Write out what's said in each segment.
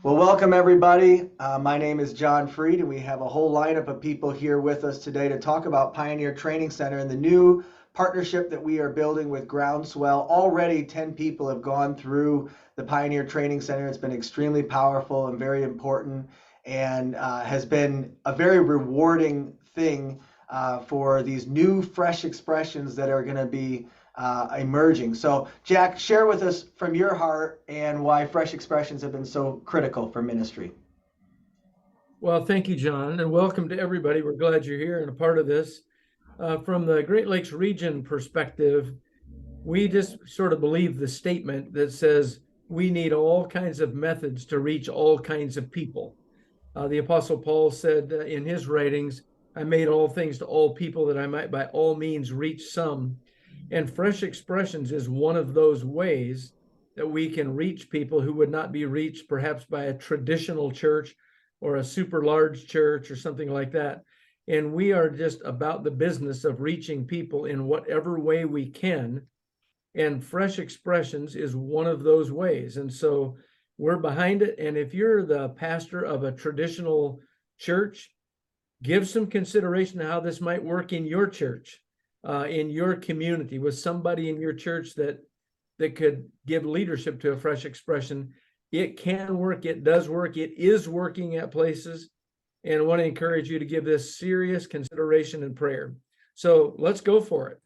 Well, welcome everybody. My name is John Freed, and we have a whole lineup of people here with us today to talk about Pioneer Training Center and the new partnership that we are building with Groundswell. Already 10 people have gone through the Pioneer Training Center. It's been extremely powerful and very important, and has been a very rewarding thing for these new, fresh expressions that are going to be emerging. So, Jack, share with us from your heart and why fresh expressions have been so critical for ministry. Well, thank you, John, and welcome to everybody. We're glad you're here and a part of this. From the Great Lakes region perspective, we just sort of believe the statement that says we need all kinds of methods to reach all kinds of people. The Apostle Paul said in his writings, I made all things to all people that I might by all means reach some. And fresh expressions is one of those ways that we can reach people who would not be reached perhaps by a traditional church or a super large church or something like that. And we are just about the business of reaching people in whatever way we can. And fresh expressions is one of those ways. And so we're behind it. And if you're the pastor of a traditional church, give some consideration to how this might work in your church, in your community, with somebody in your church that could give leadership to a fresh expression. It can work. It does work. It is working at places. And I want to encourage you to give this serious consideration and prayer. So let's go for it.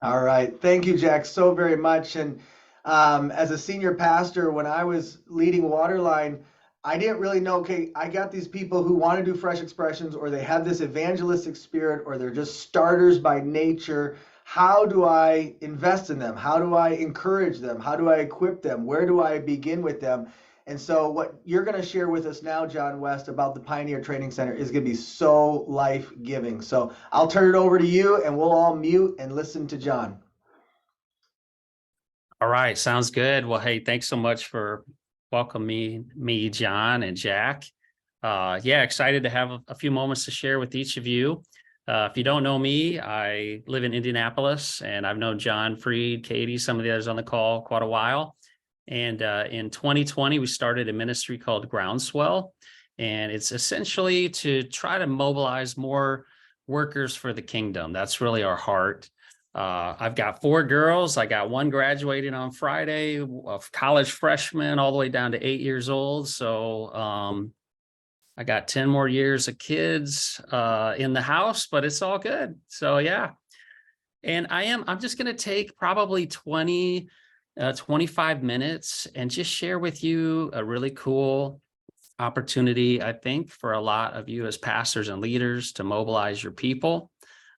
All right. Thank you, Jack, so very much. And as a senior pastor, when I was leading Waterline, I didn't really know, okay, I got these people who want to do fresh expressions, or they have this evangelistic spirit, or they're just starters by nature. How do I invest in them? How do I encourage them? How do I equip them? Where do I begin with them? And so what you're going to share with us now, John West, about the Pioneer Training Center is going to be so life-giving. So I'll turn it over to you, and we'll all mute and listen to John. All right, sounds good. Well, hey, thanks so much for welcoming me, John and Jack. Yeah, excited to have a few moments to share with each of you. If you don't know me, I live in Indianapolis, and I've known John Freed, Katie, some of the others on the call quite a while. And in 2020, we started a ministry called Groundswell, and it's essentially to try to mobilize more workers for the kingdom. That's really our heart. I've got 4 girls. I got one graduating on Friday, a college freshman, all the way down to 8 years old. So I got 10 more years of kids in the house, but it's all good. So yeah. And I'm just going to take probably 25 minutes and just share with you a really cool opportunity, I think, for a lot of you as pastors and leaders to mobilize your people.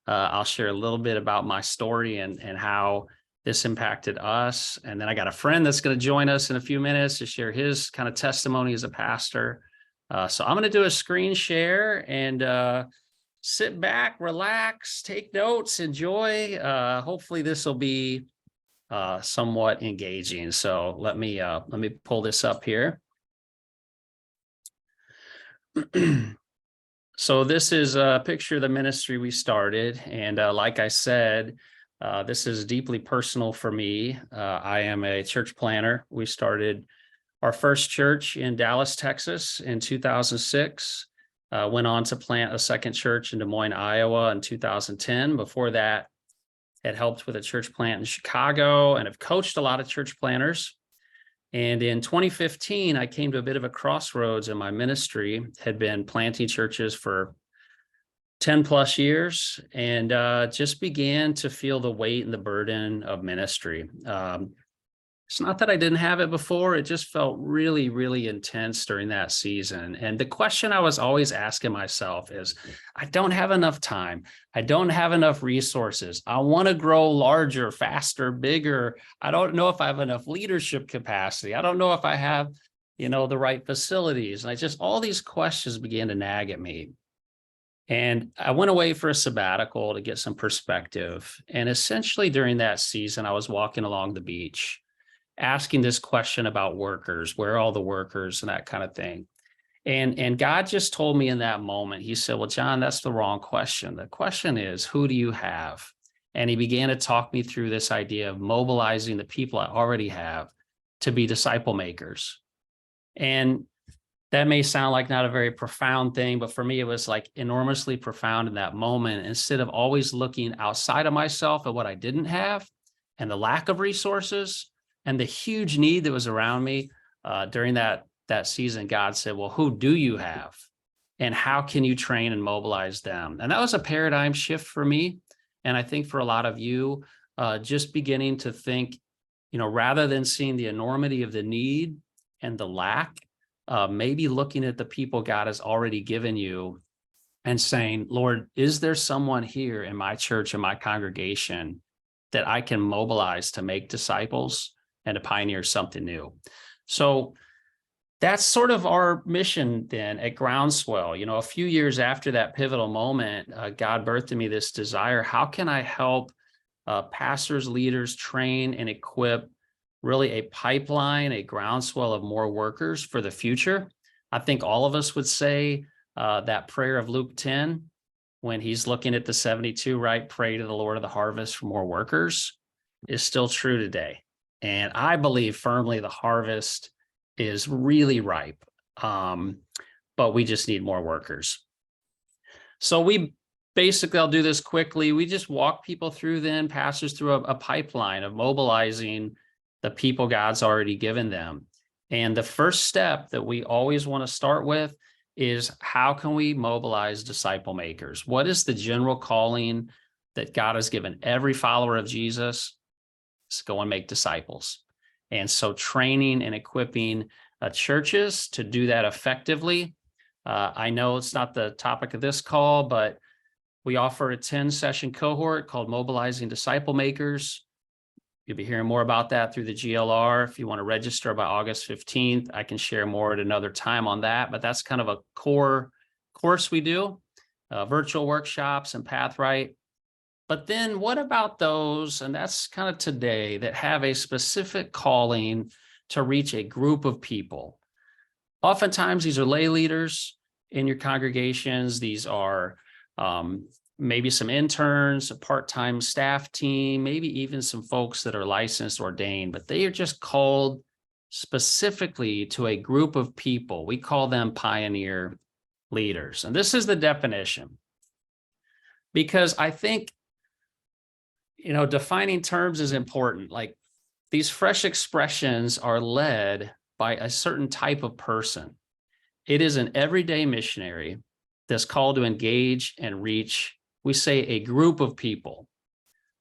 I'll share a little bit about my story and how this impacted us. And then I got a friend that's going to join us in a few minutes to share his kind of testimony as a pastor. So I'm going to do a screen share and sit back, relax, take notes, enjoy. Hopefully this will be somewhat engaging. So let me pull this up here. So this is a picture of the ministry we started. And like I said, this is deeply personal for me. I am a church planner. We started our first church in Dallas, Texas in 2006. Went on to plant a second church in Des Moines, Iowa in 2010. Before that, had helped with a church plant in Chicago and have coached a lot of church planners. And in 2015, I came to a bit of a crossroads in my ministry, had been planting churches for 10 plus years, and just began to feel the weight and the burden of ministry. It's not that I didn't have it before. It just felt really, really intense during that season. And the question I was always asking myself is, I don't have enough time. I don't have enough resources. I want to grow larger, faster, bigger. I don't know if I have enough leadership capacity. I don't know if I have, the right facilities. And all these questions began to nag at me. And I went away for a sabbatical to get some perspective. And essentially during that season, I was walking along the beach, asking this question about workers, where are all the workers and that kind of thing. And God just told me in that moment, he said, well, John, that's the wrong question. The question is, who do you have? And he began to talk me through this idea of mobilizing the people I already have to be disciple makers. And That may sound like not a very profound thing, but for me, it was like enormously profound in that moment. Instead of always looking outside of myself at what I didn't have and the lack of resources and the huge need that was around me during that season, God said, well, who do you have? And how can you train and mobilize them? And that was a paradigm shift for me. And I think for a lot of you, just beginning to think, rather than seeing the enormity of the need and the lack, maybe looking at the people God has already given you and saying, Lord, is there someone here in my church, in my congregation, that I can mobilize to make disciples and to pioneer something new? So that's sort of our mission then at Groundswell. A few years after that pivotal moment, God birthed in me this desire. How can I help pastors, leaders train and equip really a pipeline, a groundswell of more workers for the future? I think all of us would say that prayer of Luke 10, when he's looking at the 72, right? Pray to the Lord of the harvest for more workers, is still true today. And I believe firmly the harvest is really ripe, but we just need more workers. So I'll do this quickly. We just walk people through pastors through a pipeline of mobilizing the people God's already given them. And the first step that we always want to start with is, how can we mobilize disciple makers? What is the general calling that God has given every follower of Jesus? It's go and make disciples. And so training and equipping churches to do that effectively. I know it's not the topic of this call, but we offer a 10-session cohort called Mobilizing Disciple Makers. You'll be hearing more about that through the GLR. If you want to register by August 15th, I can share more at another time on that, but that's kind of a core course we do, virtual workshops and Pathright. But then what about those, and that's kind of today, that have a specific calling to reach a group of people? Oftentimes, these are lay leaders in your congregations. These are maybe some interns, a part-time staff team, maybe even some folks that are licensed, ordained, but they are just called specifically to a group of people. We call them pioneer leaders. And this is the definition, because I think, defining terms is important. Like, these fresh expressions are led by a certain type of person. It is an everyday missionary that's called to engage and reach, we say, a group of people.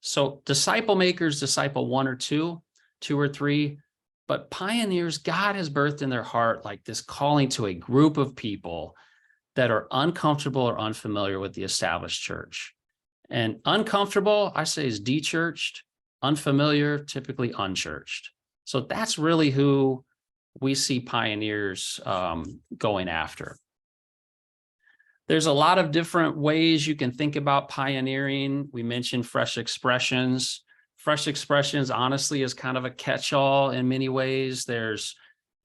So disciple makers disciple one or two or three, but pioneers, God has birthed in their heart like this calling to a group of people that are uncomfortable or unfamiliar with the established church. And uncomfortable, I say, is de-churched. Unfamiliar, typically unchurched. So that's really who we see pioneers going after. There's a lot of different ways you can think about pioneering. We mentioned fresh expressions. Fresh expressions, honestly, is kind of a catch-all in many ways. There's,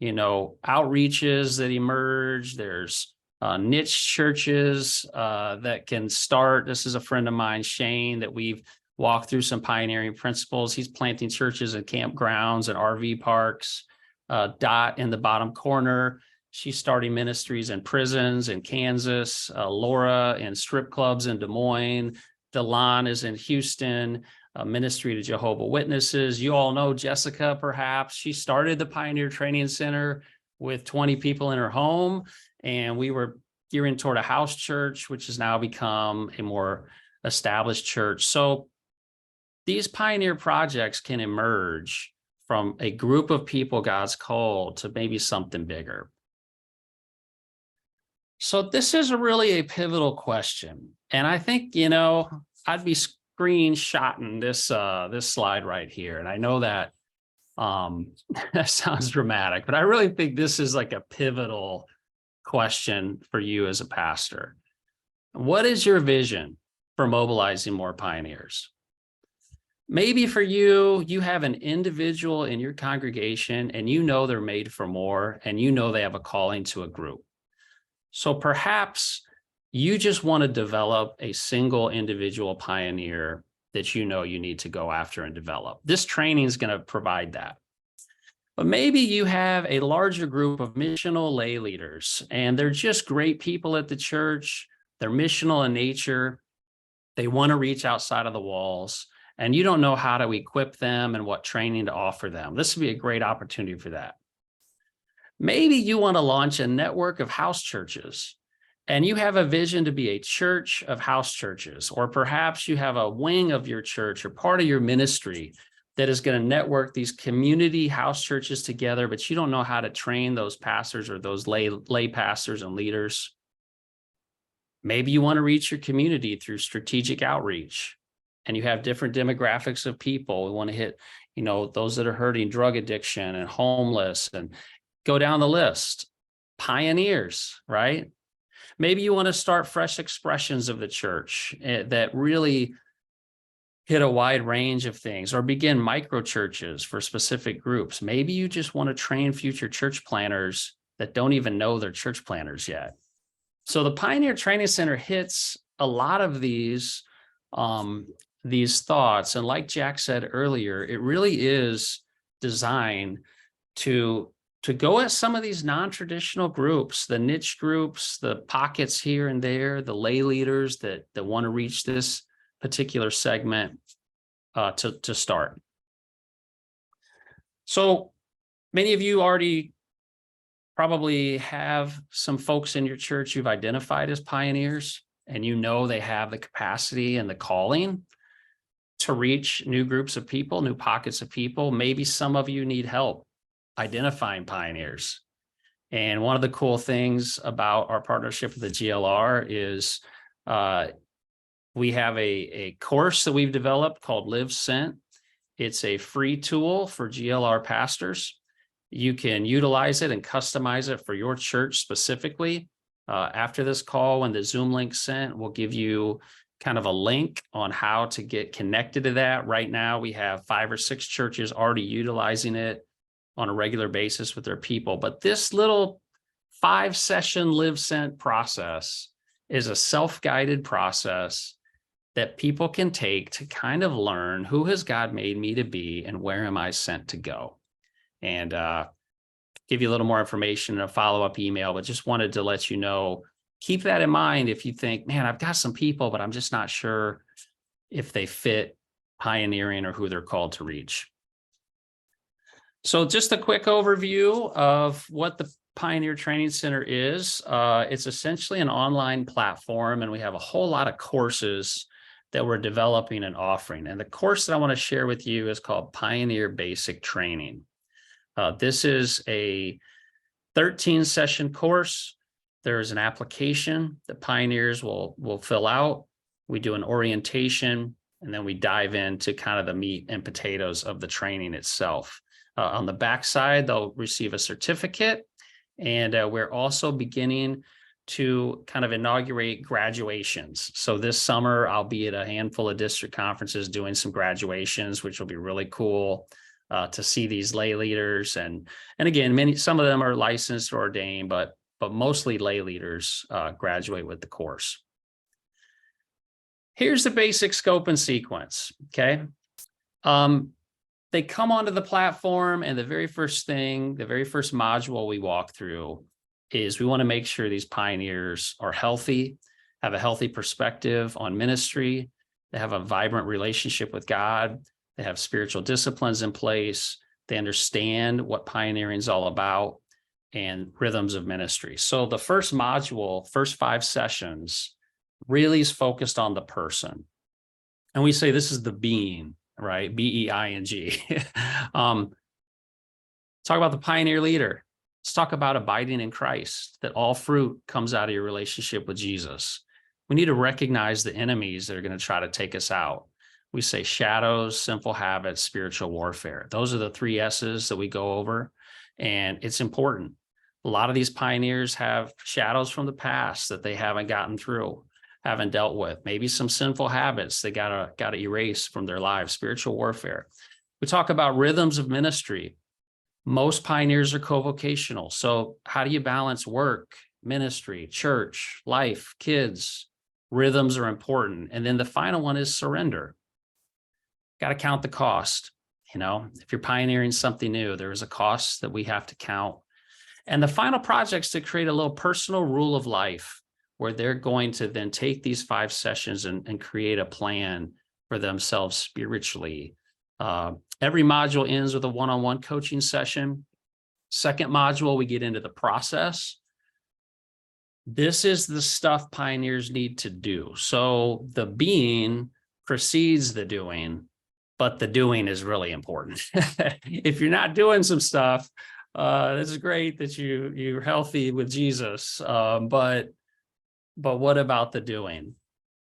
outreaches that emerge. There's niche churches that can start. This is a friend of mine, Shane, that we've walked through some pioneering principles. He's planting churches in campgrounds and RV parks. Dot in the bottom corner, she's starting ministries in prisons in Kansas. Laura in strip clubs in Des Moines. Delon is in Houston, ministry to Jehovah's Witnesses. You all know Jessica, perhaps. She started the Pioneer Training Center with 20 people in her home, and we were gearing toward a house church, which has now become a more established church. So these pioneer projects can emerge from a group of people God's called to maybe something bigger. So this is really a pivotal question. And I think, I'd be screenshotting this slide right here. And I know that that sounds dramatic, but I really think this is like a pivotal question for you as a pastor. What is your vision for mobilizing more pioneers? Maybe for you, you have an individual in your congregation and they're made for more, and they have a calling to a group. So perhaps you just want to develop a single individual pioneer that you need to go after and develop. This training is going to provide that. But maybe you have a larger group of missional lay leaders, and they're just great people at the church. They're missional in nature. They want to reach outside of the walls, and you don't know how to equip them and what training to offer them. This would be a great opportunity for that. Maybe you want to launch a network of house churches, and you have a vision to be a church of house churches, or perhaps you have a wing of your church or part of your ministry that is going to network these community house churches together, but you don't know how to train those pastors or those lay pastors and leaders. Maybe you want to reach your community through strategic outreach, and you have different demographics of people. We want to hit, those that are hurting drug addiction and homeless, and go down the list. Pioneers, right? Maybe you want to start fresh expressions of the church that really hit a wide range of things, or begin micro churches for specific groups. Maybe you just want to train future church planners that don't even know they're church planners yet. So the Pioneer Training Center hits a lot of these thoughts. And like Jack said earlier, it really is designed to go at some of these non-traditional groups, the niche groups, the pockets here and there, the lay leaders that want to reach this particular segment to start. So many of you already probably have some folks in your church you've identified as pioneers, and they have the capacity and the calling to reach new groups of people, new pockets of people. Maybe some of you need help identifying pioneers. And one of the cool things about our partnership with the GLR is we have a course that we've developed called Live Sent. It's a free tool for GLR pastors. You can utilize it and customize it for your church specifically. After this call, when the Zoom link sent, we'll give you kind of a link on how to get connected to that. Right now, we have 5 or 6 churches already utilizing it on a regular basis with their people. But this little 5-session Live Sent process is a self-guided process that people can take to kind of learn, who has God made me to be and where am I sent to go? And give you a little more information in a follow-up email, but just wanted to let you know, keep that in mind if you think, man, I've got some people, but I'm just not sure if they fit pioneering or who they're called to reach. So just a quick overview of what the Pioneer Training Center is. It's essentially an online platform, and we have a whole lot of courses that we're developing and offering. And the course that I want to share with you is called Pioneer Basic Training. This is a 13-session course. There's an application that pioneers will fill out. We do an orientation, and then we dive into kind of the meat and potatoes of the training itself. On the backside, they'll receive a certificate, and we're also beginning to kind of inaugurate graduations. So this summer, I'll be at a handful of district conferences doing some graduations, which will be really cool to see these lay leaders. And again, some of them are licensed or ordained, but mostly lay leaders graduate with the course. Here's the basic scope and sequence, okay? They come onto the platform, and the very first module we walk through is we want to make sure these pioneers are healthy, have a healthy perspective on ministry, they have a vibrant relationship with God, they have spiritual disciplines in place, they understand what pioneering is all about, and rhythms of ministry. So the first module, first 5 sessions, really is focused on the person. And we say this is the being, right? B-E-I-N-G. Talk about the pioneer leader. Let's talk about abiding in Christ, that all fruit comes out of your relationship with Jesus. We need to recognize the enemies that are going to try to take us out. We say shadows, sinful habits, spiritual warfare. Those are the 3 S's that we go over, and it's important. A lot of these pioneers have shadows from the past that they haven't gotten through, haven't dealt with. Maybe some sinful habits they gotta erase from their lives, spiritual warfare. We talk about rhythms of ministry. Most pioneers are co-vocational. So how do you balance work, ministry, church, life, kids? Rhythms are important. And then the final one is surrender. Got to count the cost. if you're pioneering something new, there's a cost that we have to count. And the final project is to create a little personal rule of life where they're going to then take these 5 sessions and create a plan for themselves spiritually. Every module ends with a one-on-one coaching session. Second module, we get into the process. This is the stuff pioneers need to do. So the being precedes the doing, but the doing is really important. If you're not doing some stuff, this is great that you're healthy with Jesus, but what about the doing?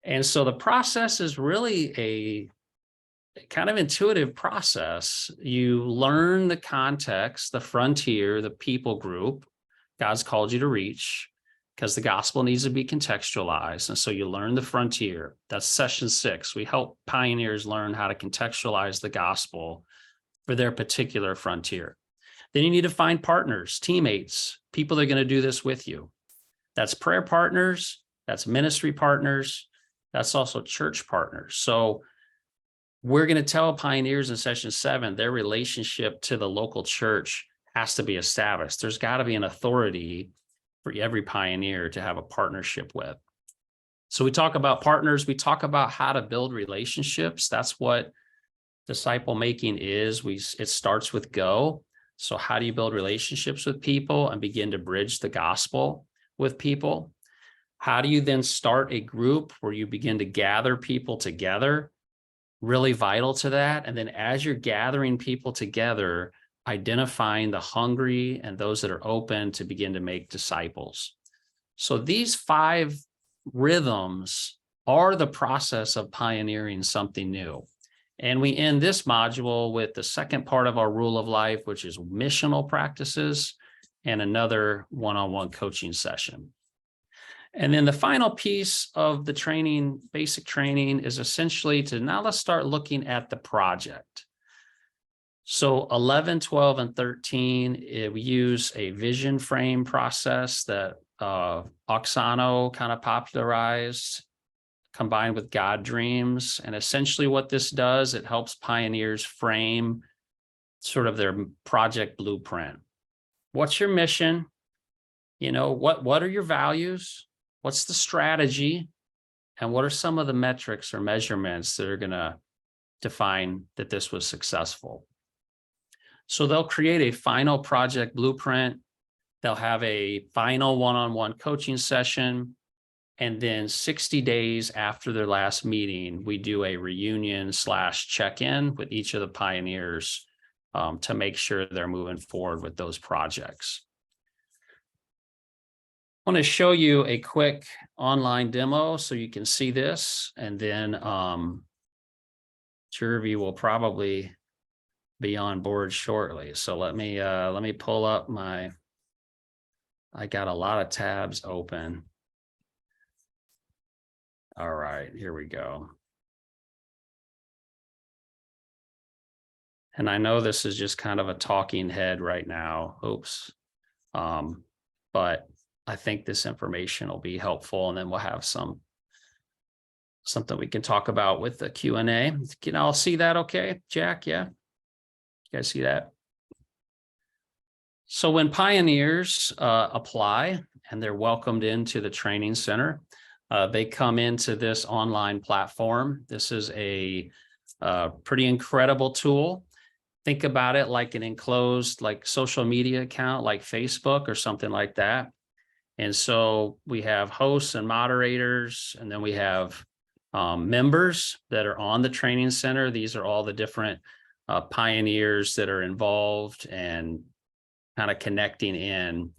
And so the process is really a kind of intuitive process. You learn the context, the frontier, the people group God's called you to reach, because the gospel needs to be contextualized. And so you learn the frontier. That's session 6. We help pioneers learn how to contextualize the gospel for their particular frontier. Then you need to find partners, teammates, people that are going to do this with you. That's prayer partners, that's ministry partners, that's also church partners. So we're going to tell pioneers in session 7, their relationship to the local church has to be established. There's got to be an authority for every pioneer to have a partnership with. So we talk about partners, we talk about how to build relationships. That's what disciple making is. It starts with go. So how do you build relationships with people and begin to bridge the gospel with people? How do you then start a group where you begin to gather people together? Really vital to that. And then as you're gathering people together, identifying the hungry and those that are open to begin to make disciples. So these 5 rhythms are the process of pioneering something new. And we end this module with the second part of our rule of life, which is missional practices, and another one-on-one coaching session. And then the final piece of the training, basic training, is essentially to now let's start looking at the project. So 11, 12, and 13, we use a vision frame process that Oksana kind of popularized, combined with God dreams. And essentially what this does, it helps pioneers frame sort of their project blueprint. What's your mission? What are your values? What's the strategy? And what are some of the metrics or measurements that are going to define that this was successful? So they'll create a final project blueprint. They'll have a final one-on-one coaching session. And then 60 days after their last meeting, we do a reunion / check-in with each of the pioneers to make sure they're moving forward with those projects. I want to show you a quick online demo so you can see this, and then Jervy will probably be on board shortly. So let me pull up I got a lot of tabs open. All right, here we go. And I know this is just kind of a talking head right now. Oops. But I think this information will be helpful, and then we'll have something we can talk about with the Q&A. Can all see that okay, Jack? Yeah? You guys see that? So when pioneers apply and they're welcomed into the training center, they come into this online platform. This is a pretty incredible tool. Think about it like an enclosed social media account like Facebook or something like that. And so we have hosts and moderators, and then we have members that are on the training center. These are all the different pioneers that are involved and kind of connecting in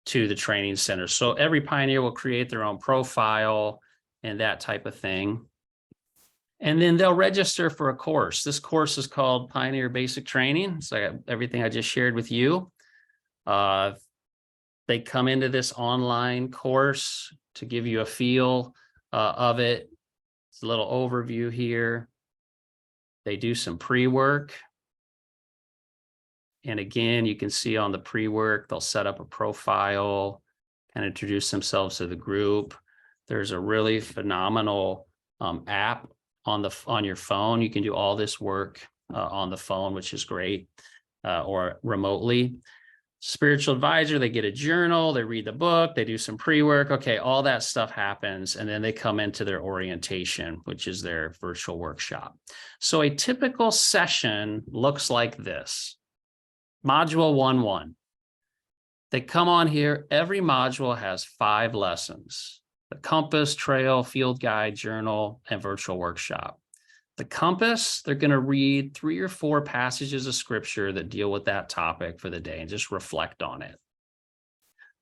to the training center. So every pioneer will create their own profile and that type of thing. And then they'll register for a course. This course is called Pioneer Basic Training. It's like everything I just shared with you. They come into this online course to give you a feel of it. It's a little overview here. They do some pre-work. And again, you can see on the pre-work, they'll set up a profile and introduce themselves to the group. There's a really phenomenal app on your phone. You can do all this work on the phone, which is great, or remotely. Spiritual advisor, they get a journal, they read the book, they do some pre-work. Okay, all that stuff happens. And then they come into their orientation, which is their virtual workshop. So a typical session looks like this. Module 1-1. They come on here. Every module has 5 lessons: the compass, trail, field guide, journal, and virtual workshop. The compass, they're going to read 3 or 4 passages of scripture that deal with that topic for the day and just reflect on it.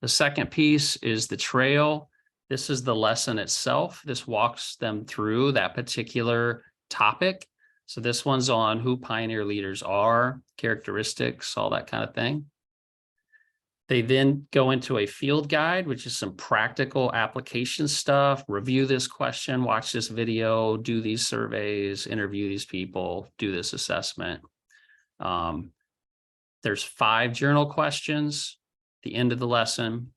The second piece is the trail. This is the lesson itself. This walks them through that particular topic. So this one's on who pioneer leaders are, characteristics, all that kind of thing. They then go into a field guide, which is some practical application stuff. Review this question, watch this video, do these surveys, interview these people, do this assessment. There's 5 journal questions at the end of the lesson.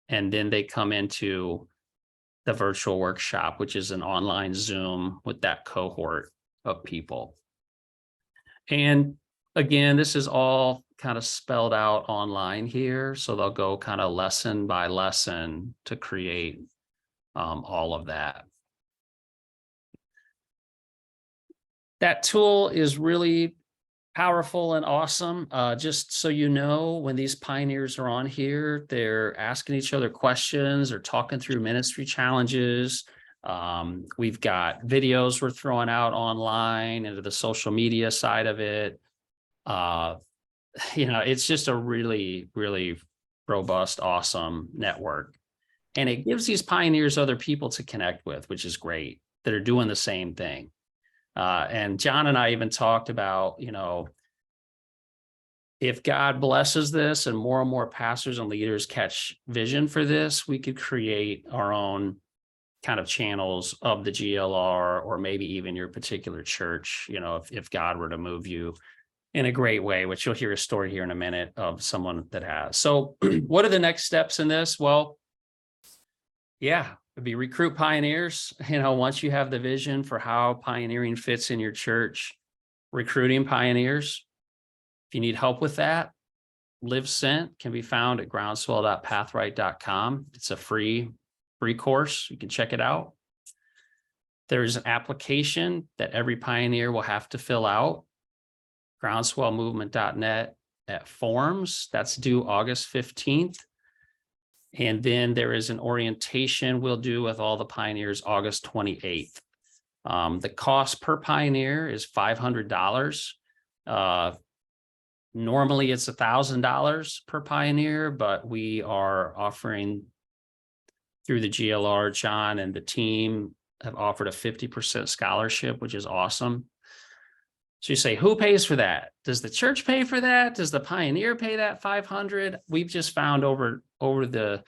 And then they come into the virtual workshop, which is an online Zoom with that cohort of people. And again, this is all kind of spelled out online here. So they'll go kind of lesson by lesson to create all of that. That tool is really powerful and awesome. Just so you know, when these pioneers are on here, they're asking each other questions or talking through ministry challenges. We've got videos we're throwing out online into the social media side of it. It's just a really, really robust, awesome network. And it gives these pioneers other people to connect with, which is great, that are doing the same thing. And John and I even talked about, if God blesses this and more pastors and leaders catch vision for this, we could create our own kind of channels of the GLR, or maybe even your particular church, if God were to move you in a great way, which you'll hear a story here in a minute of someone that has. So what are the next steps in this? Well, it'd be recruit pioneers. Once you have the vision for how pioneering fits in your church, recruiting pioneers. If you need help with that, Live Sent can be found at groundswell.pathright.com. It's a free course. You can check it out. There's an application that every pioneer will have to fill out. groundswellmovement.net at forms. That's due August 15th. And then there is an orientation we'll do with all the pioneers August 28th. The cost per pioneer is $500. Normally it's $1,000 per pioneer, but we are offering through the GLR, John and the team have offered a 50% scholarship, which is awesome. So you say, who pays for that? Does the church pay for that? Does the pioneer pay that $500? We've just found over the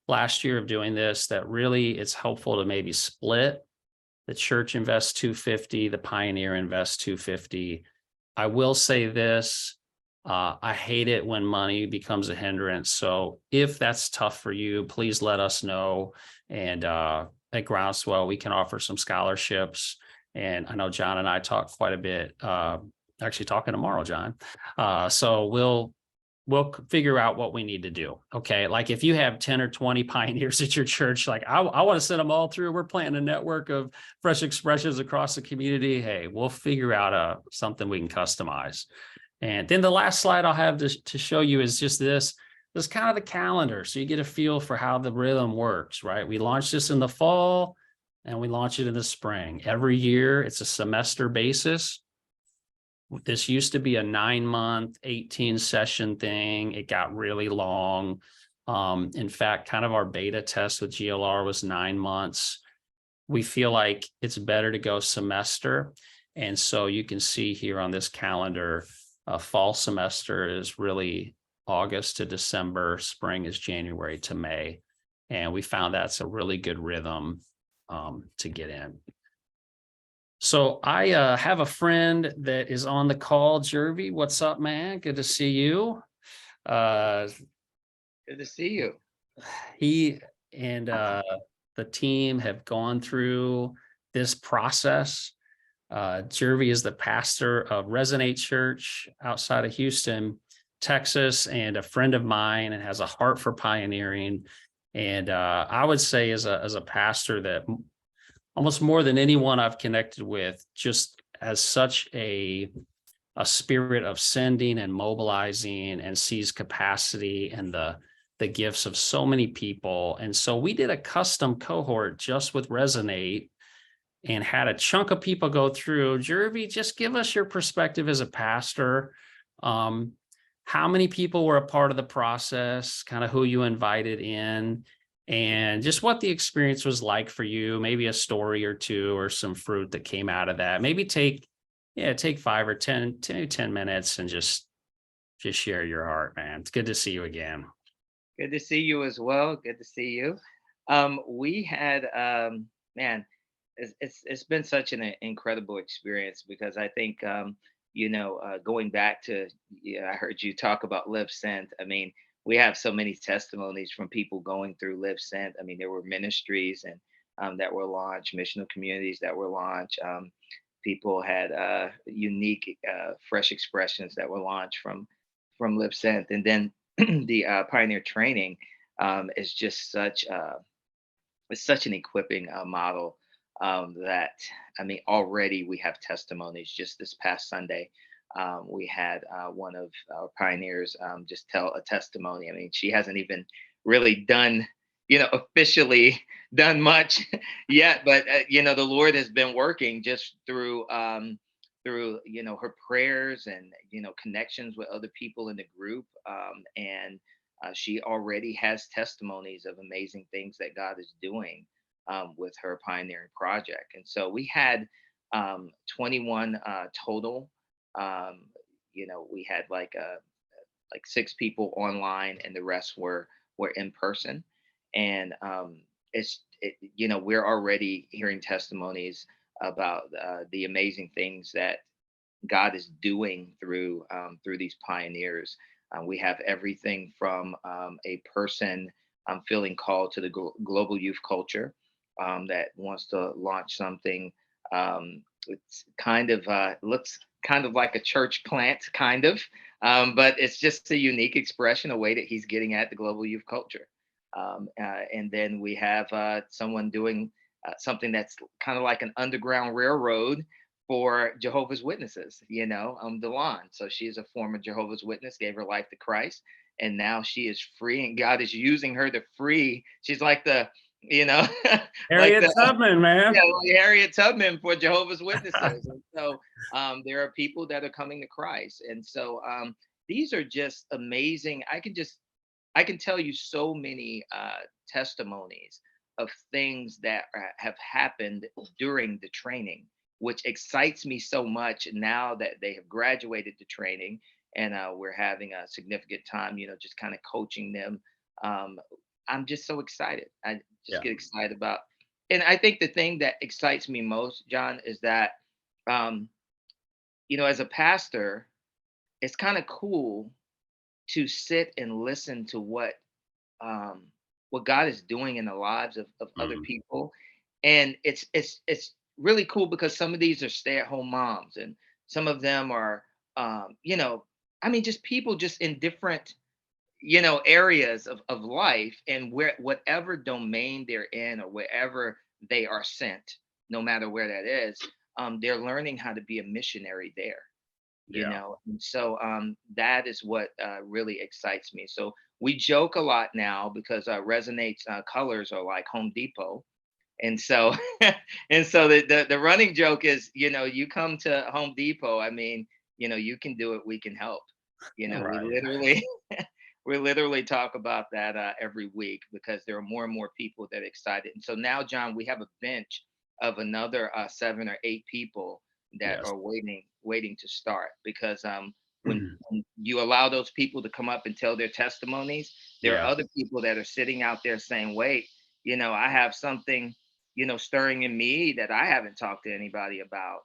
last year of doing this that really it's helpful to maybe split. The church invests $250, the pioneer invests $250. I will say this, I hate it when money becomes a hindrance. So if that's tough for you, please let us know. And at Groundswell, we can offer some scholarships. And I know John and I talk quite a bit, actually talking tomorrow, John. So we'll figure out what we need to do. Okay. Like if you have 10 or 20 pioneers at your church, like I want to send them all through. We're planting a network of fresh expressions across the community. Hey, we'll figure out something we can customize. And then the last slide I'll have to show you is just this kind of the calendar. So you get a feel for how the rhythm works, right? We launched this in the fall and we launch it in the spring. Every year, it's a semester basis. This used to be a 9-month, 18-session thing. It got really long. In fact, kind of our beta test with GLR was 9 months. We feel like it's better to go semester. And so you can see here on this calendar, fall semester is really August to December. Spring is January to May. And we found that's a really good rhythm to get in. So I have a friend that is on the call. Jervy, what's up, man? Good to see you. Good to see you. He and the team have gone through this process Jervy is the pastor of Resonate Church outside of Houston, Texas, and a friend of mine, and has a heart for pioneering. And I would say as a pastor that almost more than anyone I've connected with, just has such a spirit of sending and mobilizing, and sees capacity and the gifts of so many people. And so we did a custom cohort just with Resonate and had a chunk of people go through. Jervy, just give us your perspective as a pastor. How many people were a part of the process, kind of who you invited in, and just what the experience was like for you, maybe a story or two or some fruit that came out of that. Maybe take 5 or 10 minutes and just share your heart, man. It's good to see you again. Good to see you as well. Good to see you. We had, man, it's been such an incredible experience, because I think, going back to, I heard you talk about Live Sent. I mean, we have so many testimonies from people going through Live Sent. I mean, there were ministries and that were launched, missional communities that were launched. People had unique, fresh expressions that were launched from Live Sent, and then the pioneer training is just it's such an equipping model, that, I mean, already we have testimonies. Just this past Sunday, we had one of our pioneers just tell a testimony. I mean, she hasn't even really done, officially done much yet, but the Lord has been working just through her prayers and connections with other people in the group, and she already has testimonies of amazing things that God is doing with her pioneering project. And so we had 21 total. We had like 6 people online, and the rest were in person. And we're already hearing testimonies about the amazing things that God is doing through these pioneers. We have everything from a person feeling called to the global youth culture, that wants to launch something. It's kind of looks kind of like a church plant, kind of, but it's just a unique expression, a way that he's getting at the global youth culture. And then we have someone doing something that's kind of like an underground railroad for Jehovah's Witnesses, Delon. So she is a former Jehovah's Witness, gave her life to Christ, and now she is free, and God is using her to free. She's like the, Harriet Tubman, man. Yeah, like Harriet Tubman for Jehovah's Witnesses. And so there are people that are coming to Christ. And so these are just amazing. I can tell you so many testimonies of things that have happened during the training, which excites me so much now that they have graduated the training, and we're having a significant time, just kind of coaching them. I'm just so excited. I just get excited about, and I think the thing that excites me most, John, is that, as a pastor, it's kind of cool to sit and listen to what God is doing in the lives of other people. And it's really cool, because some of these are stay-at-home moms, and some of them are just people just in different areas of life, and whatever domain they're in, or wherever they are sent, no matter where that is, they're learning how to be a missionary there. And so that is what really excites me. So we joke a lot now, because Resonate's colors are like Home Depot. And so and so the running joke is, you come to Home Depot, I mean, you can do it, we can help. Right. We literally we literally talk about that every week, because there are more and more people that are excited. And so now, John, we have a bench of another 7 or 8 people that are waiting to start, because when you allow those people to come up and tell their testimonies, there are other people that are sitting out there saying, wait, I have something, stirring in me that I haven't talked to anybody about.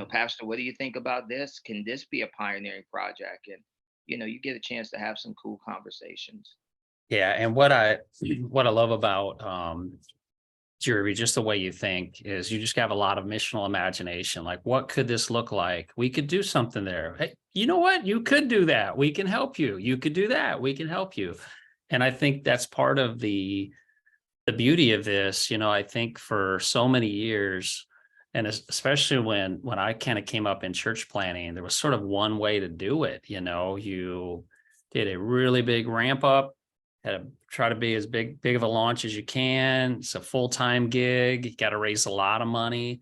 Pastor, what do you think about this? Can this be a pioneering project? And you get a chance to have some cool conversations. Yeah, and what I love about Jeremy, just the way you think is you just have a lot of missional imagination. Like, what could this look like? We could do something there. Hey, you know what? You could do that. We can help you. You could do that. We can help you. And I think that's part of the beauty of this. I think for so many years, and especially when I kind of came up in church planning, there was sort of one way to do it. You did a really big ramp up, had to try to be as big of a launch as you can. It's a full-time gig. You got to raise a lot of money.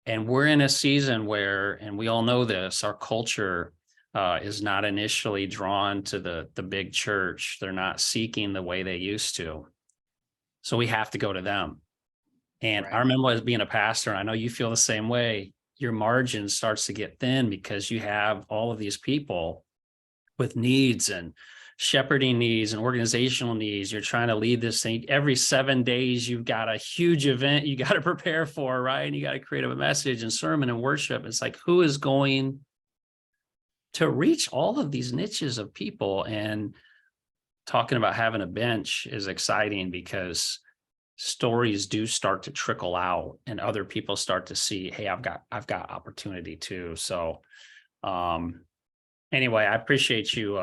And we're in a season where, and we all know this, our culture is not initially drawn to the big church. They're not seeking the way they used to. So we have to go to them. And Right. I remember as being a pastor, and I know you feel the same way, your margin starts to get thin because you have all of these people with needs and shepherding needs and organizational needs. You're trying to lead this thing. Every 7 days, you've got a huge event you got to prepare for, right? And you got to create a message and sermon and worship. It's like, who is going to reach all of these niches of people? And talking about having a bench is exciting because stories do start to trickle out and other people start to see, hey, I've got opportunity too. So anyway, I appreciate you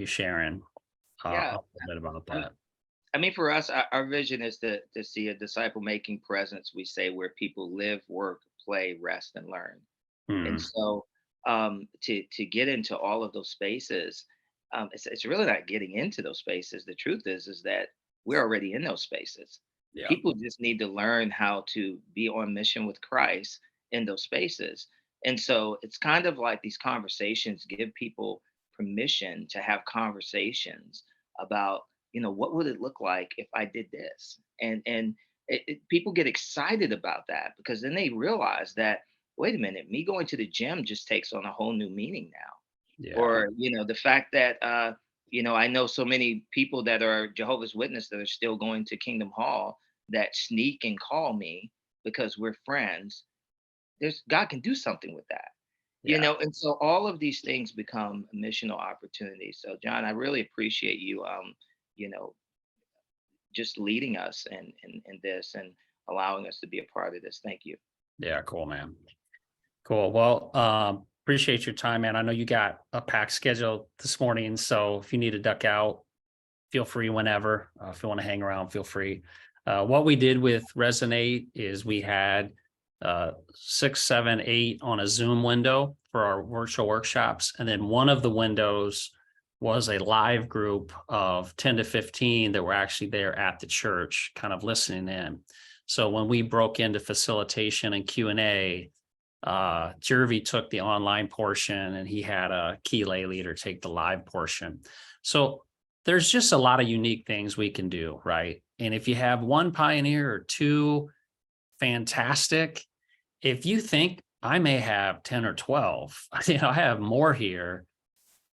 sharing Yeah. a little bit about that. I mean, for us, our vision is to see a disciple making presence, we say, where people live, work, play, rest, and learn. And Hmm. so to get into all of those spaces, it's really not getting into those spaces. The truth is that we're already in those spaces. Yeah. People just need to learn how to be on mission with Christ in those spaces. And so it's kind of like these conversations give people permission to have conversations about, what would it look like if I did this? And people get excited about that because then they realize that, wait a minute, me going to the gym just takes on a whole new meaning now. Yeah. Or, the fact that, I know so many people that are Jehovah's Witness that are still going to Kingdom Hall that sneak and call me because we're friends. There's God can do something with that, Yeah. and so all of these things become missional opportunities. So, John, I really appreciate you, you know, just leading us in this and allowing us to be a part of this. Thank you. Yeah. Cool, man. Cool. Well, appreciate your time, man. I know you got a packed schedule this morning, so if you need to duck out, feel free whenever. If you want to hang around, feel free. What we did with Resonate is we had 6, 7, 8 on a Zoom window for our virtual workshops. And then one of the windows was a live group of 10 to 15 that were actually there at the church, kind of listening in. So when we broke into facilitation and Q&A, Jervy took the online portion and he had a key lay leader take the live portion. So there's just a lot of unique things we can do, right? And if you have one pioneer or two, fantastic. If you think I may have 10 or 12, I have more here,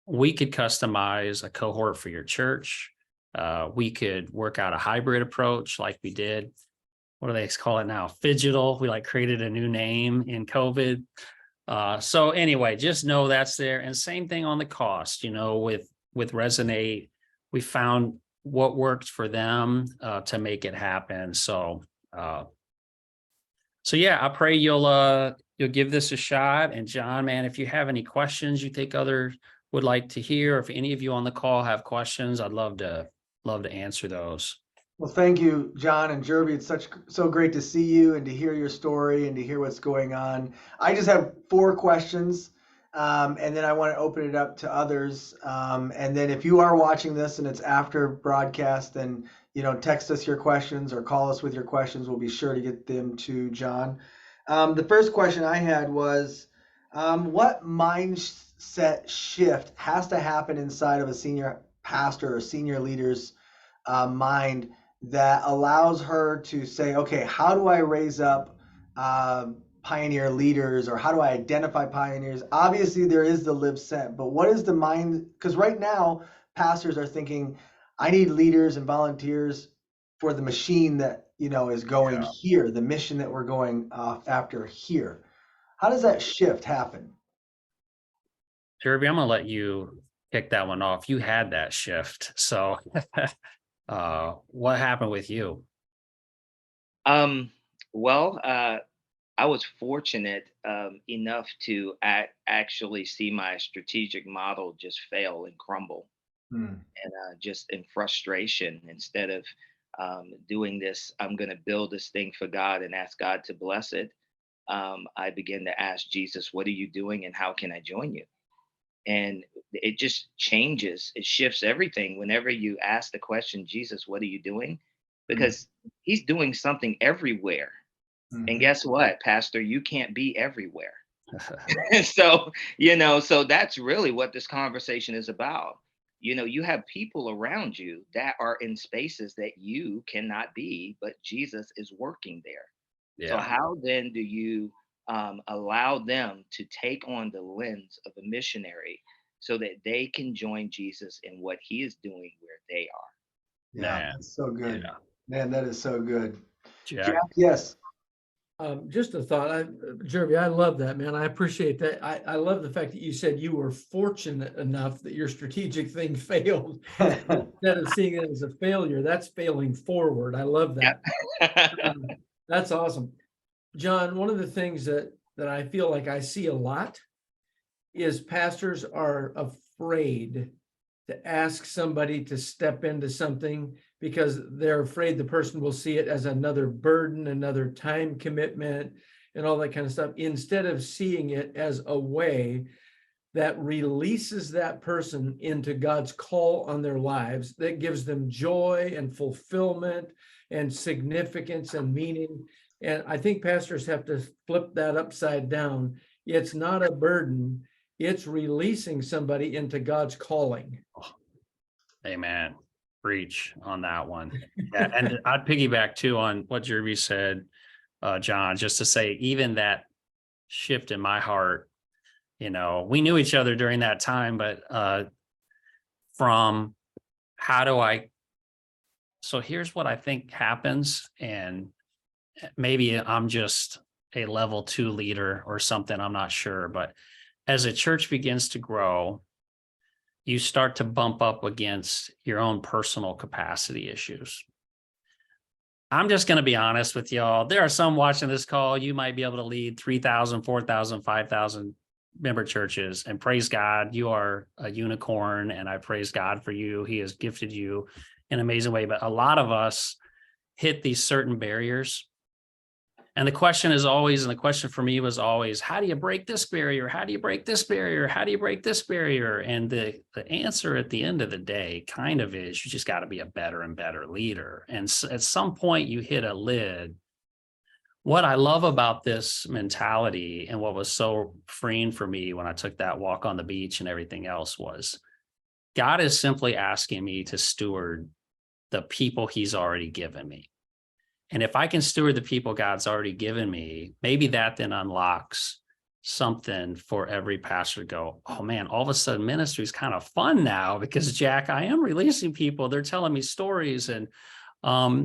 we could customize a cohort for your church. We could work out a hybrid approach like we did. What do they call it now? Phygital. We created a new name in COVID. So anyway, just know that's there. And same thing on the cost, with Resonate, we found what worked for them to make it happen. So yeah, I pray you'll give this a shot. And John, man, if you have any questions you think others would like to hear, if any of you on the call have questions, I'd love to answer those. Well, thank you, John and Jervy. It's so great to see you and to hear your story and to hear what's going on. I just have 4 questions, and then I want to open it up to others. And then if you are watching this and it's after broadcast, then text us your questions or call us with your questions. We'll be sure to get them to John. The first question I had was, what mindset shift has to happen inside of a senior pastor or senior leader's mind that allows her to say, okay, how do I raise up pioneer leaders, or how do I identify pioneers? Obviously, there is the live sent, but what is the mind? Because right now, pastors are thinking, I need leaders and volunteers for the machine that is going here, the mission that we're going after here. How does that shift happen? Jervy, I'm going to let you kick that one off. You had that shift. So what happened with you? Um, well, I was fortunate enough to actually see my strategic model just fail and crumble, Hmm. and just in frustration, instead of doing this, I'm going to build this thing for God and ask God to bless it. I began to ask Jesus, "What are you doing, and how can I join you?" And it just changes, it shifts everything whenever you ask the question, "Jesus, what are you doing?" Hmm. Because He's doing something everywhere. And Hmm. guess what, Pastor? You can't be everywhere. So, so that's really what this conversation is about. You have people around you that are in spaces that you cannot be, but Jesus is working there. So, Yeah. how then do you allow them to take on the lens of a missionary so that they can join Jesus in what he is doing where they are? Yeah, Man. that's so good. Yeah. Man, that is so good. Jack, Jack. yes. Just a thought, Jeremy, I love that, man. I appreciate that. I love the fact that you said you were fortunate enough that your strategic thing failed. Instead of seeing it as a failure, that's failing forward. I love that. Yep. That's awesome. John, one of the things that I feel like I see a lot is pastors are afraid to ask somebody to step into something because they're afraid the person will see it as another burden, another time commitment, and all that kind of stuff, instead of seeing it as a way that releases that person into God's call on their lives, that gives them joy and fulfillment and significance and meaning. And I think pastors have to flip that upside down. It's not a burden, it's releasing somebody into God's calling. Amen. Preach on that one. Yeah. And I'd piggyback too on what Jeremy said, John, just to say, even that shift in my heart, we knew each other during that time, but from how do I, so here's what I think happens. And maybe I'm just a level 2 leader or something, I'm not sure. But as a church begins to grow, you start to bump up against your own personal capacity issues. I'm just going to be honest with y'all. There are some watching this call. You might be able to lead 3,000, 4,000, 5,000 member churches, and praise God, you are a unicorn. And I praise God for you. He has gifted you in an amazing way. But a lot of us hit these certain barriers. And the question is always, and the question for me was always, how do you break this barrier? How do you break this barrier? How do you break this barrier? And the answer at the end of the day kind of is, you just got to be a better and better leader. And at some point you hit a lid. What I love about this mentality and what was so freeing for me when I took that walk on the beach and everything else was, God is simply asking me to steward the people he's already given me. And if I can steward the people God's already given me, maybe that then unlocks something for every pastor to go, oh man, all of a sudden ministry is kind of fun now because Jack, I am releasing people. They're telling me stories. And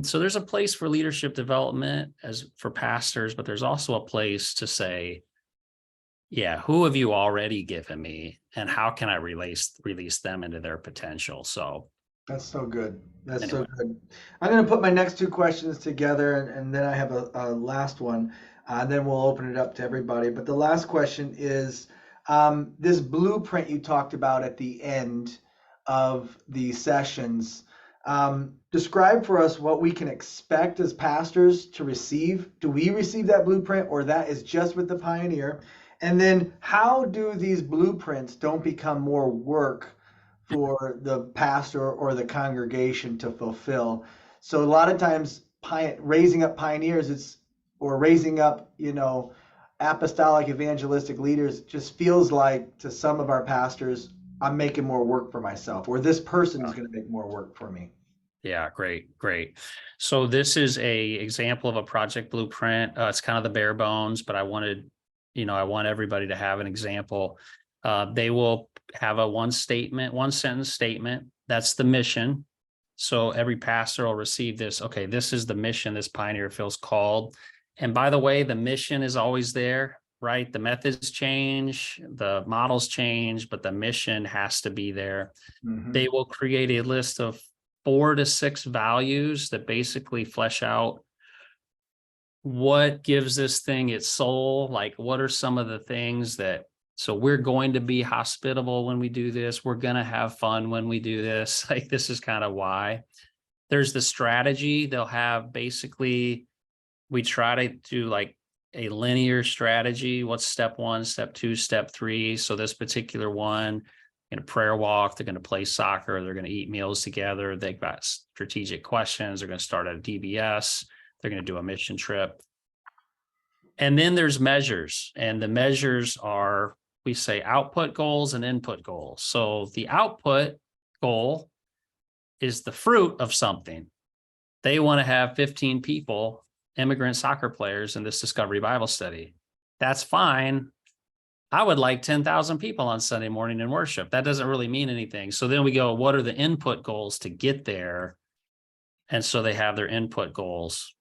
so there's a place for leadership development as for pastors, but there's also a place to say, yeah, who have you already given me and how can I release them into their potential? So That's so good. That's anyway. so good. I'm going to put my next two questions together, and then I have a last one, and then we'll open it up to everybody. But the last question is this blueprint you talked about at the end of the sessions. Describe for us what we can expect as pastors to receive. Do we receive that blueprint, or that is just with the Pioneer? And then how do these blueprints don't become more work for the pastor or the congregation to fulfill? So a lot of times raising up pioneers, or raising up, apostolic evangelistic leaders just feels like to some of our pastors, I'm making more work for myself, or this person is going to make more work for me. Yeah, great. So this is a example of a project blueprint. It's kind of the bare bones, but I want everybody to have an example. They will have a one sentence statement. That's the mission. So every pastor will receive this. Okay, this is the mission this pioneer feels called. And by the way, the mission is always there, right? The methods change, the models change, but the mission has to be there. Mm-hmm. They will create a list of 4 to 6 values that basically flesh out what gives this thing its soul? Like, what are some of the things that, so we're going to be hospitable when we do this. We're going to have fun when we do this. Like, this is kind of why. There's the strategy. They'll have basically, we try to do like a linear strategy. What's step 1, step 2, step 3. So this particular one, in a prayer walk, they're going to play soccer, they're going to eat meals together. They've got strategic questions. They're going to start at a DBS. They're going to do a mission trip. And then there's measures, and the measures are, we say, output goals and input goals. So the output goal is the fruit of something. They want to have 15 people, immigrant soccer players, in this Discovery Bible study. That's fine. I would like 10,000 people on Sunday morning in worship. That doesn't really mean anything. So then we go, what are the input goals to get there? And so they have their input goals.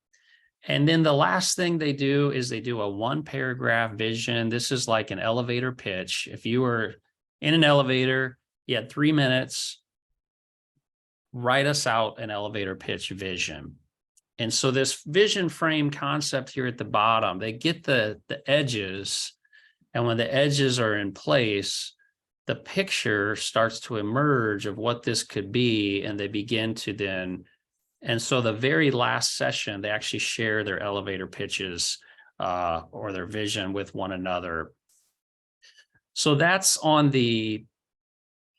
And then the last thing they do is they do a 1-paragraph vision. This is like an elevator pitch. If you were in an elevator, you had 3 minutes, write us out an elevator pitch vision. And so this vision frame concept here at the bottom, they get the edges. And when the edges are in place, the picture starts to emerge of what this could be. And they begin to then, and so the very last session, they actually share their elevator pitches or their vision with one another. So that's on the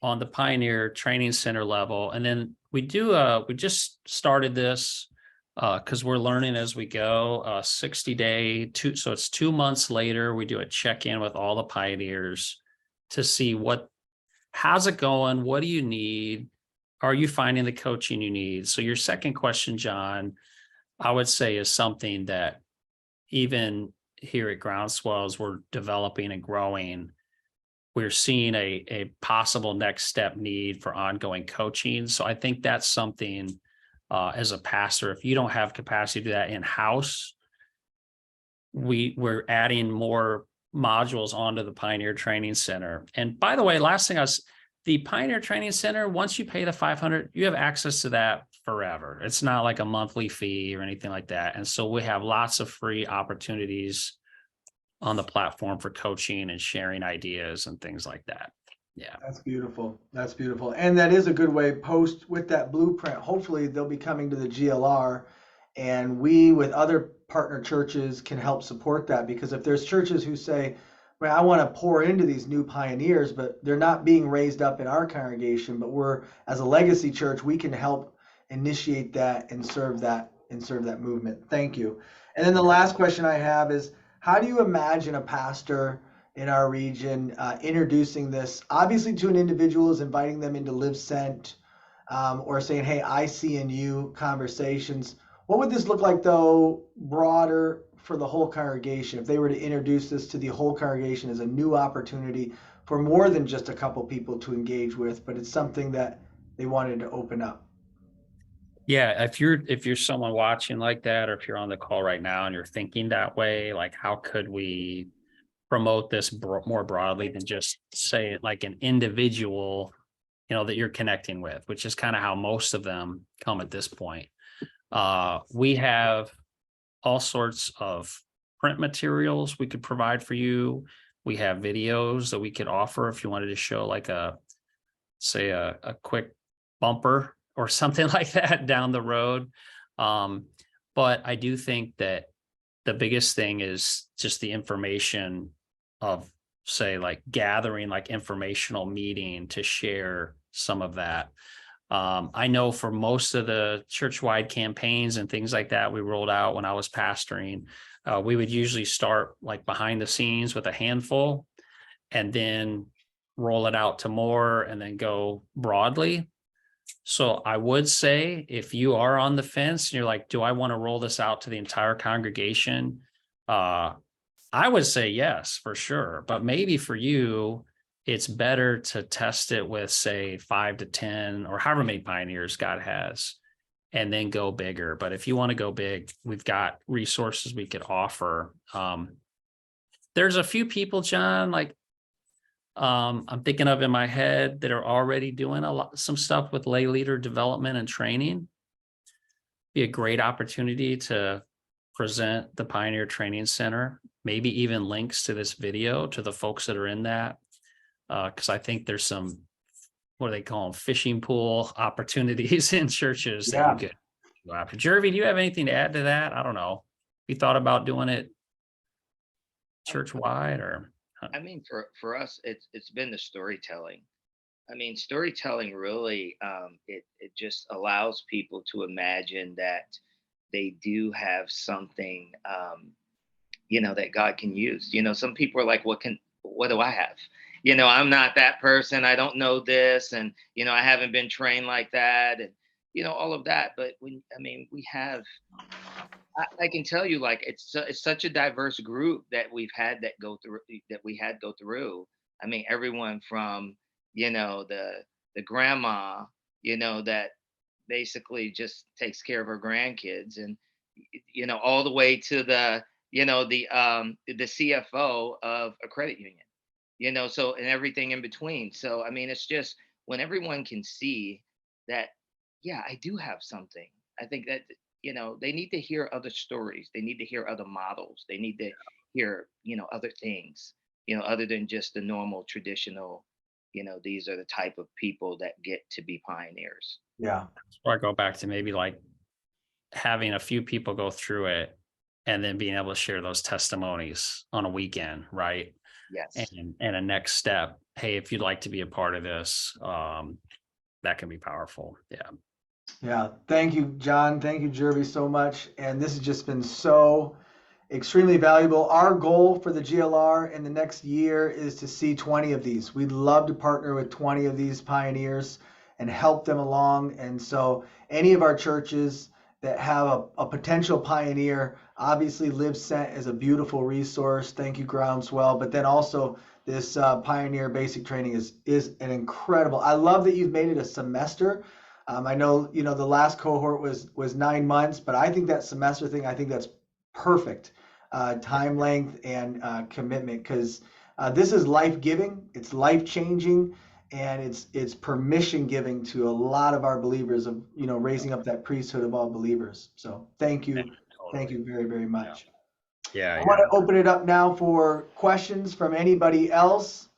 Pioneer Training Center level. And then we just started this because we're learning as we go, 60-day, so it's 2 months later, we do a check-in with all the pioneers to see how's it going? What do you need? Are you finding the coaching you need? So your second question, John, I would say is something that even here at Groundswell, as we're developing and growing, we're seeing a possible next step need for ongoing coaching. So I think that's something as a pastor, if you don't have capacity to do that in-house, we're adding more modules onto the Pioneer Training Center. And by the way, last thing the Pioneer Training Center, once you pay the $500, you have access to that forever. It's not like a monthly fee or anything like that. And so we have lots of free opportunities on the platform for coaching and sharing ideas and things like that. Yeah. That's beautiful. That's beautiful. And that is a good way, post with that blueprint. Hopefully they'll be coming to the GLR, and we with other partner churches can help support that, because if there's churches who say, well, I want to pour into these new pioneers, but they're not being raised up in our congregation, but we're, as a legacy church, we can help initiate that and serve that movement. Thank you. And then the last question I have is, how do you imagine a pastor in our region introducing this, obviously to an individual, is inviting them into Live Sent or saying, hey, I see in you conversations. What would this look like, though, broader for the whole congregation, if they were to introduce this to the whole congregation as a new opportunity for more than just a couple people to engage with, but it's something that they wanted to open up? Yeah, if you're someone watching like that, or if you're on the call right now and you're thinking that way, like, how could we promote this more broadly than just say it like an individual, that you're connecting with, which is kind of how most of them come at this point. We have all sorts of print materials we could provide for you. We have videos that we could offer if you wanted to show like a quick bumper or something like that down the road. But I do think that the biggest thing is just the information of, say, like gathering like informational meeting to share some of that. I know for most of the church-wide campaigns and things like that we rolled out when I was pastoring, we would usually start like behind the scenes with a handful and then roll it out to more and then go broadly. So I would say if you are on the fence and you're like, do I want to roll this out to the entire congregation? I would say yes, for sure. But maybe for you, it's better to test it with, say, 5 to 10 or however many pioneers God has, and then go bigger. But if you want to go big, we've got resources we could offer. There's a few people, John, like I'm thinking of in my head that are already doing some stuff with lay leader development and training. Be a great opportunity to present the Pioneer Training Center, maybe even links to this video to the folks that are in that. Because I think there's some, what do they call them, fishing pool opportunities in churches that you could go after. Jervy, do you have anything to add to that? I don't know. You thought about doing it church-wide, or? I mean, for us, it's been the storytelling. I mean, storytelling really, it just allows people to imagine that they do have something, that God can use. Some people are like, what do I have? I'm not that person. I don't know this. And, I haven't been trained like that. And, all of that. But we have, I can tell you, like, it's such a diverse group that we had go through. I mean, everyone from, the grandma, that basically just takes care of her grandkids, and, all the way to the CFO of a credit union, so, and everything in between. So, I mean, it's just when everyone can see that, yeah, I do have something. I think that, they need to hear other stories. They need to hear other models. They need to hear, other things, other than just the normal traditional, these are the type of people that get to be pioneers. Yeah. Or I go back to maybe like having a few people go through it and then being able to share those testimonies on a weekend, right? Yes. And a next step, hey, if you'd like to be a part of this, that can be powerful. Yeah. Yeah. Thank you, John. Thank you, Jervy, so much. And this has just been so extremely valuable. Our goal for the GLR in the next year is to see 20 of these. We'd love to partner with 20 of these pioneers and help them along. And so any of our churches that have a potential pioneer, obviously Live Sent is a beautiful resource. Thank you, Groundswell. But then also this Pioneer Basic Training is an incredible. I love that you've made it a semester. I know, the last cohort was 9 months, but I think that semester thing, I think that's perfect time length and commitment, because this is life-giving, it's life-changing, and it's permission giving to a lot of our believers of, raising up that priesthood of all believers. So thank you. Thank you very, very much. Yeah. I want to open it up now for questions from anybody else.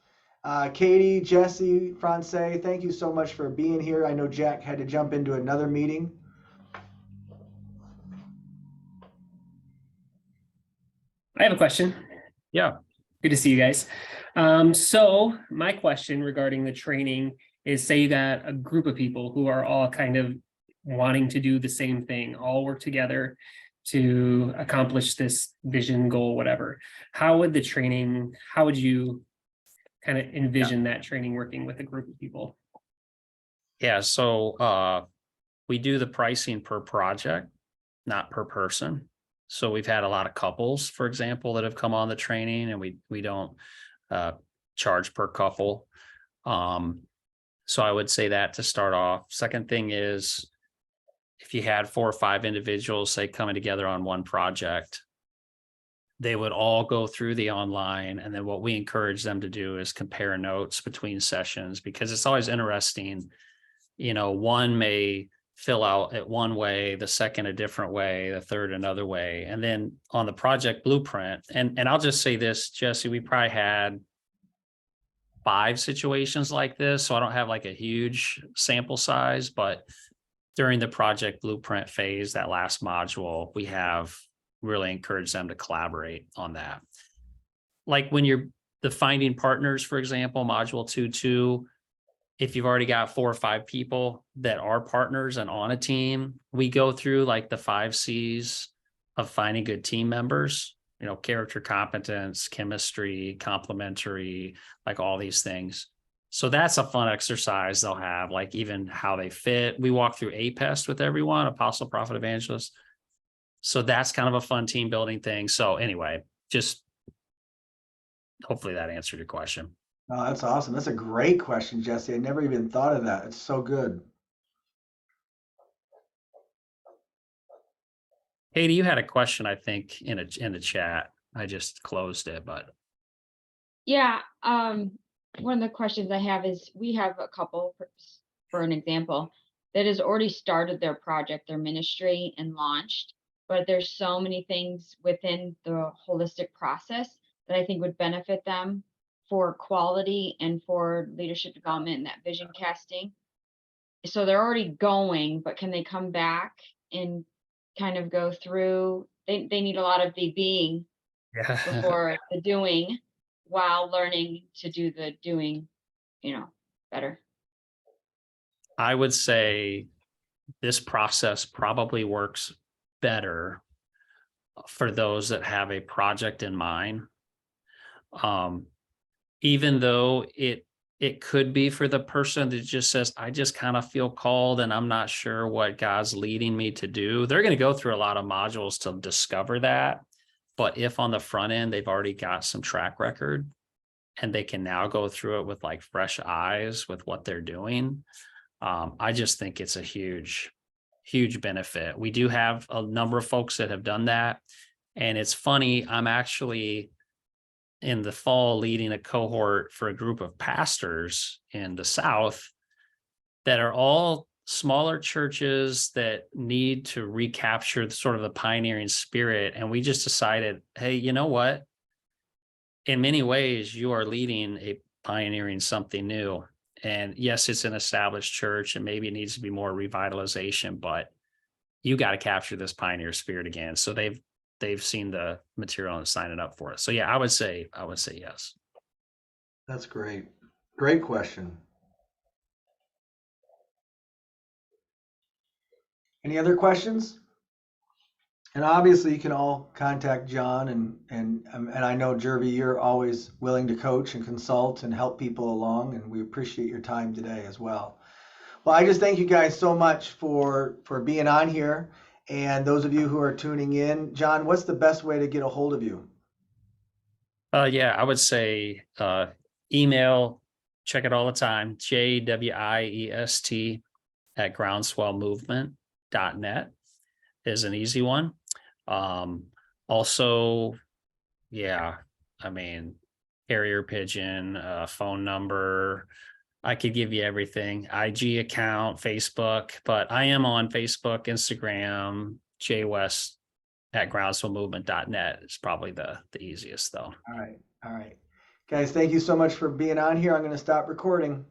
Katie, Jesse, Francais, thank you so much for being here. I know Jack had to jump into another meeting. I have a question. Yeah. Good to see you guys. So my question regarding the training is, say you got a group of people who are all kind of wanting to do the same thing, all work together to accomplish this vision, goal, whatever. How would you kind of envision that training working with a group of people? Yeah. So we do the pricing per project, not per person. So we've had a lot of couples, for example, that have come on the training, and we don't charge per couple. So I would say that to start off. Second thing is, if you had 4 or 5 individuals, say, coming together on one project, they would all go through the online. And then what we encourage them to do is compare notes between sessions, because it's always interesting. One may fill out it one way, the second a different way, the third another way. And then on the project blueprint, and I'll just say this, Jesse, we probably had 5 situations like this. So I don't have like a huge sample size, but during the project blueprint phase, that last module, we have really encouraged them to collaborate on that. Like when you're finding partners, for example, module 2.2, if you've already got 4 or 5 people that are partners and on a team, we go through like the 5 C's of finding good team members, character, competence, chemistry, complementary, like all these things. So that's a fun exercise they'll have, like even how they fit. We walk through APEST with everyone, apostle, prophet, evangelist. So that's kind of a fun team building thing. So anyway, just hopefully that answered your question. Oh, that's awesome. That's a great question, Jesse. I never even thought of that. It's so good. Katie, you had a question, I think, in the chat. I just closed it, but yeah. One of the questions I have is, we have a couple, for an example, that has already started their project, their ministry, and launched. but there's so many things within the holistic process that I think would benefit them for quality and for leadership development and that vision casting. So they're already going, but can they come back and kind of go through? They need a lot of the being Yeah. before the doing, while learning to do the doing, better. I would say this process probably works better for those that have a project in mind. Even though it could be for the person that just says, I just kind of feel called and I'm not sure what God's leading me to do. They're going to go through a lot of modules to discover that. But if on the front end, they've already got some track record and they can now go through it with like fresh eyes with what they're doing, I just think it's a huge benefit. We do have a number of folks that have done that. And it's funny, I'm actually in the fall leading a cohort for a group of pastors in the South that are all smaller churches that need to recapture sort of the pioneering spirit. And we just decided, hey, you know what? In many ways, you are leading a pioneering something new. And yes, it's an established church and maybe it needs to be more revitalization, but you got to capture this pioneer spirit again. So they've seen the material and signed it up for us. So yeah, I would say yes. That's great. Great question. Any other questions? And obviously you can all contact John and I know Jervy, you're always willing to coach and consult and help people along, and we appreciate your time today as well. Well, I just thank you guys so much for being on here. And those of you who are tuning in, John, what's the best way to get a hold of you? Yeah, I would say email, check it all the time, jwiest@groundswellmovement.net is an easy one. Also, yeah, I mean, carrier pigeon, phone number, I could give you everything, IG account, Facebook, but I am on Facebook, Instagram, jwest@groundswellmovement.net is probably the easiest though. All right. Guys, thank you so much for being on here. I'm going to stop recording.